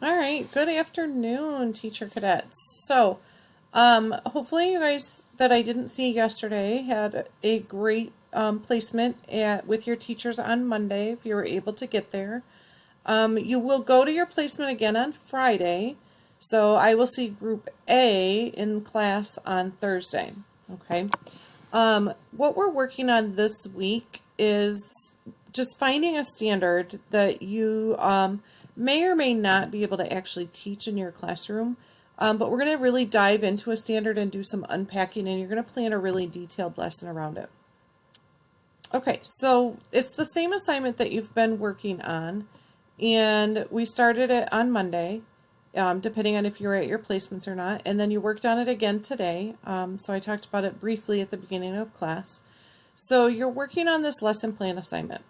All right, good afternoon, teacher cadets. Hopefully you guys that I didn't see yesterday had a great placement with your teachers on Monday if you were able to get there. You will go to your placement again on Friday, so I will see Group A in class on Thursday. Okay. What we're working on this week is just finding a standard that you may or may not be able to actually teach in your classroom. But we're going to really dive into a standard and do some unpacking, and you're going to plan a really detailed lesson around it. Okay, so it's the same assignment that you've been working on, and we started it on Monday, depending on if you were at your placements or not, and then you worked on it again today. So I talked about it briefly at the beginning of class. So you're working on this lesson plan assignment,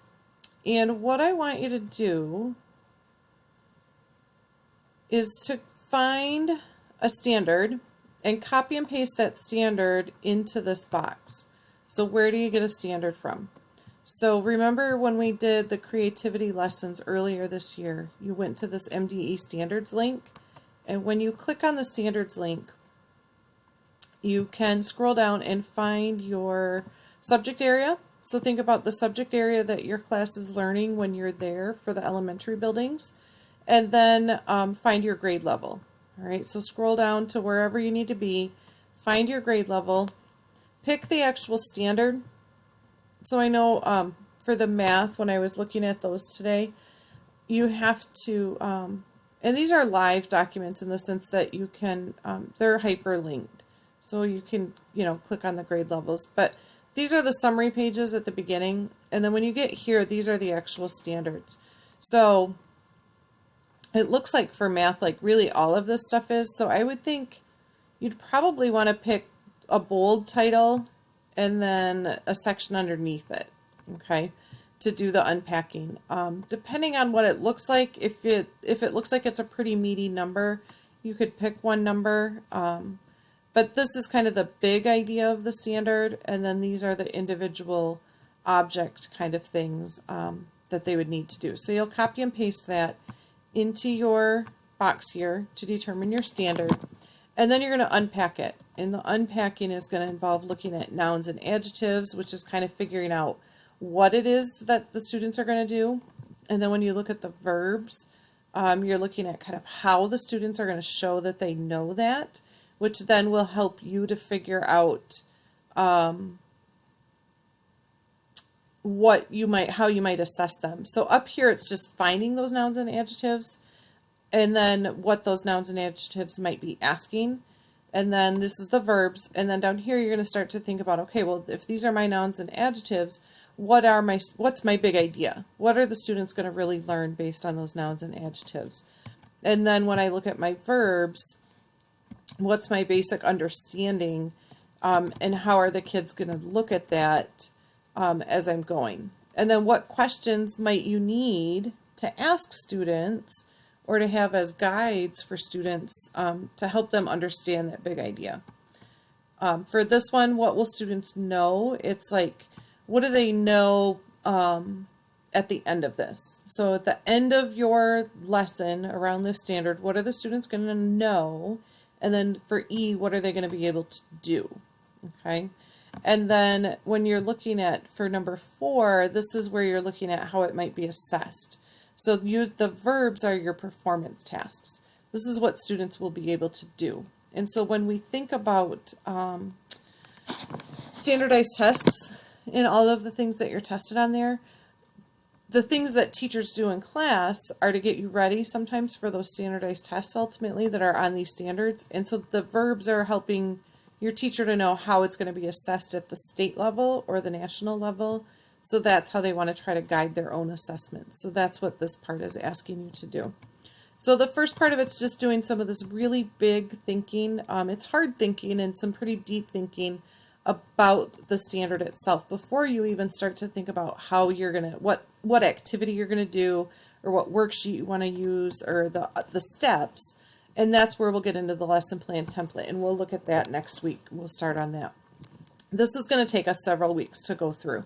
and what I want you to do is to find a standard and copy and paste that standard into this box. So where do you get a standard from? So remember when we did the creativity lessons earlier this year, you went to this MDE standards link, and when you click on the standards link, you can scroll down and find your subject area. So think about the subject area that your class is learning when you're there for the elementary buildings, and then find your grade level. All right, so scroll down to wherever you need to be, find your grade level, pick the actual standard. So I know for the math, when I was looking at those today, you have to, and these are live documents in the sense that you can, they're hyperlinked. So you can, click on the grade levels. But these are the summary pages at the beginning. And then when you get here, these are the actual standards. So it looks like for math, like really all of this stuff is. So I would think you'd probably want to pick a bold title and then a section underneath it, okay, to do the unpacking. Depending on what it looks like, if it looks like it's a pretty meaty number, you could pick one number. But this is kind of the big idea of the standard, and then these are the individual object kind of things that they would need to do. So you'll copy and paste that into your box here to determine your standard, and then you're going to unpack it. And the unpacking is going to involve looking at nouns and adjectives, which is kind of figuring out what it is that the students are going to do. And then when you look at the verbs, you're looking at kind of how the students are going to show that they know that, which then will help you to figure out how you might assess them. So up here, it's just finding those nouns and adjectives, and then what those nouns and adjectives might be asking. And then this is the verbs. And then down here, you're going to start to think about, okay, well, if these are my nouns and adjectives, what's my big idea? What are the students going to really learn based on those nouns and adjectives? And then when I look at my verbs, what's my basic understanding, and how are the kids going to look at that as I'm going? And then what questions might you need to ask students or to have as guides for students to help them understand that big idea? For this one, what will students know? It's like, what do they know at the end of this? So at the end of your lesson around this standard, what are the students going to know? And then for E, what are they going to be able to do? Okay. And then when you're looking at, for number 4, this is where you're looking at how it might be assessed. So the verbs are your performance tasks. This is what students will be able to do. And so when we think about standardized tests and all of the things that you're tested on there, the things that teachers do in class are to get you ready sometimes for those standardized tests ultimately that are on these standards. And so the verbs are helping your teacher to know how it's going to be assessed at the state level or the national level. So that's how they want to try to guide their own assessments. So that's what this part is asking you to do. So the first part of it's just doing some of this really big thinking. It's hard thinking and some pretty deep thinking about the standard itself before you even start to think about how you're going to, what activity you're going to do or what worksheet you want to use or the steps. And that's where we'll get into the lesson plan template, and we'll look at that next week. We'll start on that. This is going to take us several weeks to go through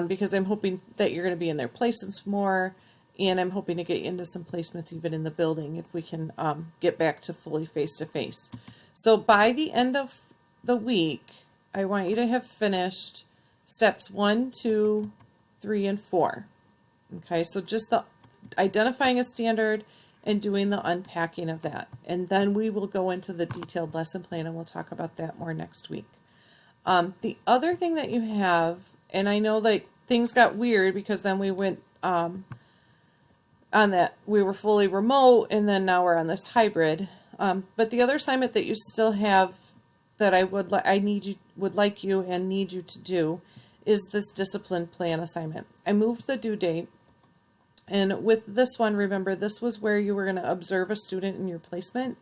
because I'm hoping that you're going to be in their places more And I'm hoping to get you into some placements even in the building if we can get back to fully face-to-face. So by the end of the week, I want you to have finished steps 1, 2, 3, and 4. Okay, so just the identifying a standard and doing the unpacking of that. And then we will go into the detailed lesson plan, and we'll talk about that more next week. The other thing that you have, and I know like things got weird because then we went on that, we were fully remote, and then now we're on this hybrid. But the other assignment that you still have that I would like you and need you to do is this discipline plan assignment. I moved the due date, and with this one, remember, this was where you were going to observe a student in your placement,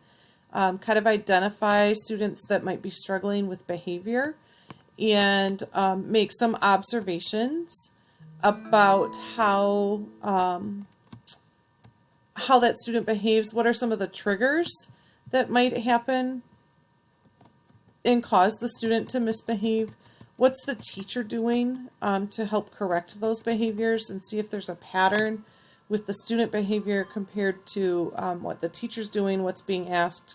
kind of identify students that might be struggling with behavior, and make some observations about how that student behaves. What are some of the triggers that might happen and cause the student to misbehave? What's the teacher doing to help correct those behaviors, and see if there's a pattern with the student behavior compared to what the teacher's doing, what's being asked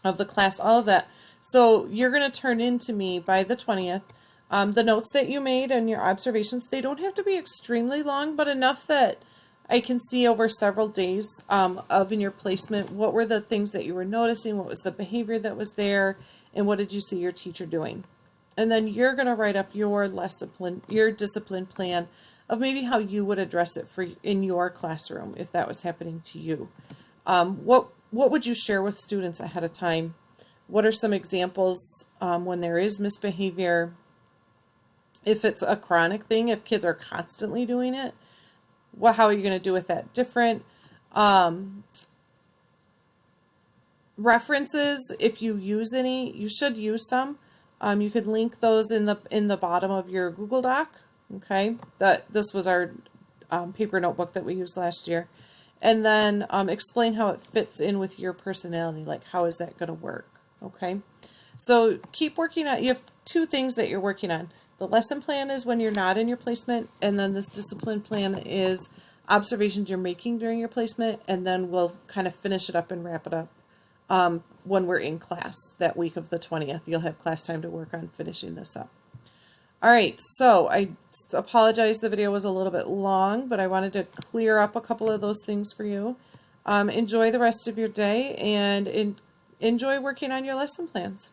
of the class, all of that. So you're going to turn in to me by the 20th the notes that you made and your observations. They don't have to be extremely long, but enough that I can see over several days of in your placement, what were the things that you were noticing, what was the behavior that was there, and what did you see your teacher doing. And then you're going to write up your discipline plan of maybe how you would address it in your classroom if that was happening to you. What would you share with students ahead of time? What are some examples when there is misbehavior? If it's a chronic thing, if kids are constantly doing it, how are you going to do with that different? References, if you use any, you should use some. You could link those in the bottom of your Google Doc. Okay, this was our paper notebook that we used last year. And then explain how it fits in with your personality, like how is that going to work. Okay, so keep working on. You have 2 things that you're working on. The lesson plan is when you're not in your placement, and then this discipline plan is observations you're making during your placement, and then we'll kind of finish it up and wrap it up when we're in class that week of the 20th. You'll have class time to work on finishing this up. All right, so I apologize the video was a little bit long, but I wanted to clear up a couple of those things for you. Enjoy the rest of your day, and enjoy working on your lesson plans.